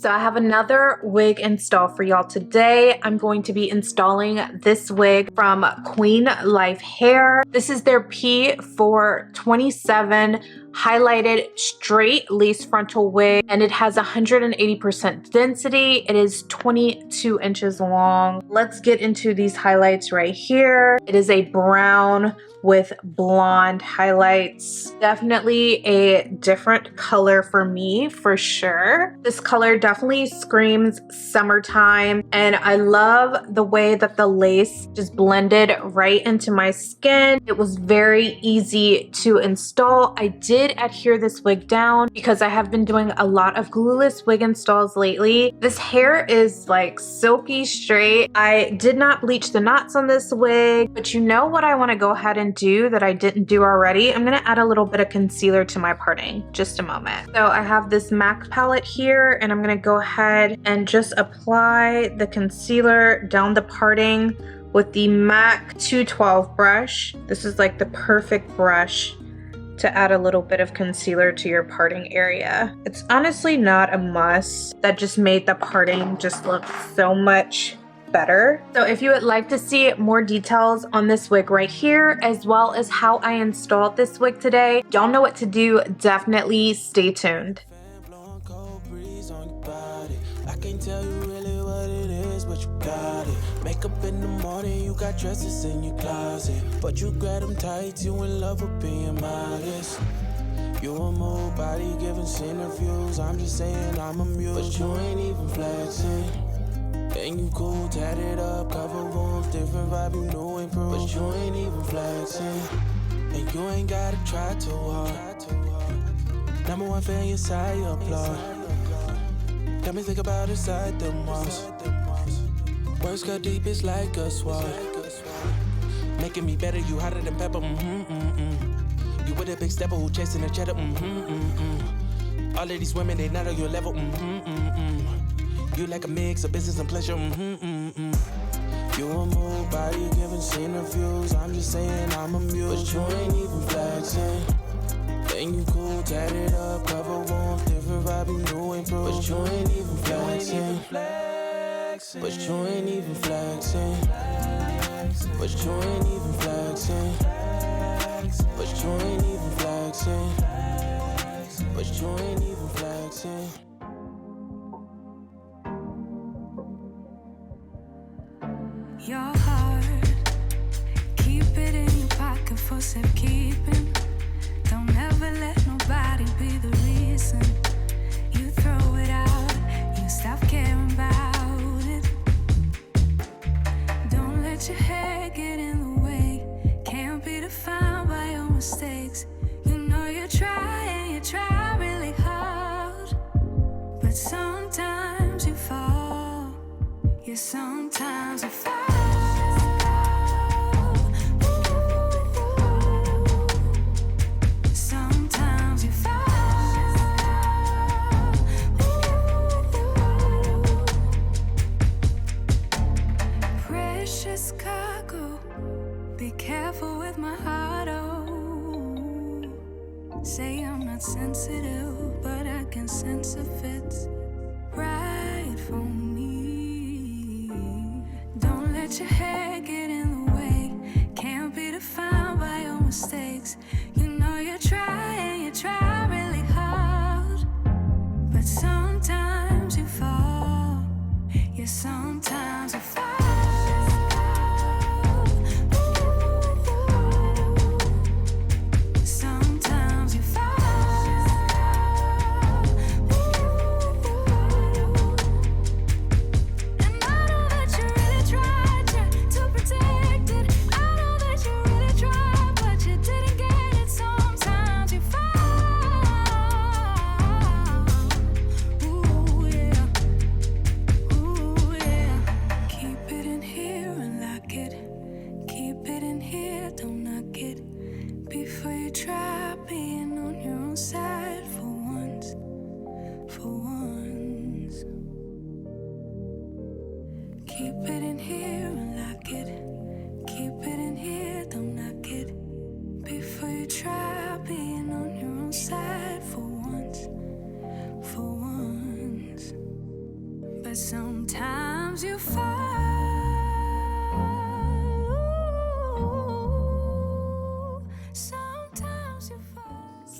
So I have another wig install for y'all today. I'm going to be installing this wig from Queen Life Hair. This is their P427 highlighted straight lace frontal wig, and it has 180% density. It is 22 inches long. Let's get into these highlights right here. It is a brown with blonde highlights. Definitely a different color for me, for sure. This color definitely screams summertime, and I love the way that the lace just blended right into my skin. It was very easy to install. I did adhere this wig down because I have been doing a lot of glueless wig installs lately. This hair is like silky straight. I did not bleach the knots on this wig, but you know what I want to go ahead and do that I didn't do already? I'm gonna add a little bit of concealer to my parting. Just a moment. So I have this MAC palette here, and I'm gonna go ahead and just apply the concealer down the parting with the MAC 212 brush. This is like the perfect brush to add a little bit of concealer to your parting area. It's honestly not a must. That just made the parting just look so much better. So if you would like to see more details on this wig right here, as well as how I installed this wig today, y'all know what to do. Definitely stay tuned. I can't tell you really what it is, but you got it. Makeup in the morning, you got dresses in your closet, but you grab them tight, you in love with being modest. You a move body giving interviews, I'm just saying I'm amused, but you ain't even flexing. And you cool, tatted up, cover wounds, different vibe, you know improved, but you ain't even flexing. And you ain't gotta try too hard. Number one fan, your side, you applaud. Got me think about inside the walls. Words cut deep, it's like a sword. Making me better, you hotter than pepper, You with a big stepper who chasing a cheddar, All of these women, they not on your level, You like a mix of business and pleasure, You a move body giving interviews, I'm just saying I'm amused, but you ain't even flexing. And you cool, tatted up, cover wounds, different vibe, you know improved, but you ain't even flexing. But you ain't even flexing. But you ain't even flexing. But you ain't even flexing. But you ain't even flexing. Your heart, keep it in your pocket for safekeeping. Don't ever let nobody be the reason you throw it out, you stop caring about it. Don't let your hair get in the way, can't be defined by your mistakes. You know you try and you try really hard, but sometimes you fall, yeah, sometimes you fall. Be careful with my heart, oh. Say I'm not sensitive, but I can sense if it's right for me. Don't let your hair get in the way, can't be defined by your mistakes. You know you try and you try really hard, but sometimes you fall, yeah, sometimes you fall. Ooh, yeah.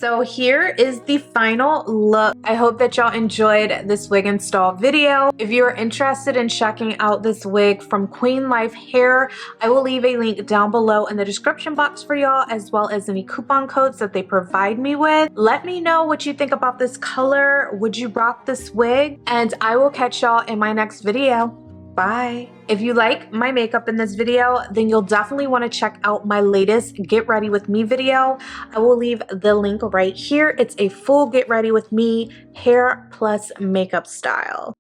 So here is the final look. I hope that y'all enjoyed this wig install video. If you're interested in checking out this wig from Queen Life Hair, I will leave a link down below in the description box for y'all, as well as any coupon codes that they provide me with. Let me know what you think about this color. Would you rock this wig? And I will catch y'all in my next video. Bye. If you like my makeup in this video, then you'll definitely want to check out my latest Get Ready With Me video. I will leave the link right here. It's a full Get Ready With Me hair plus makeup style.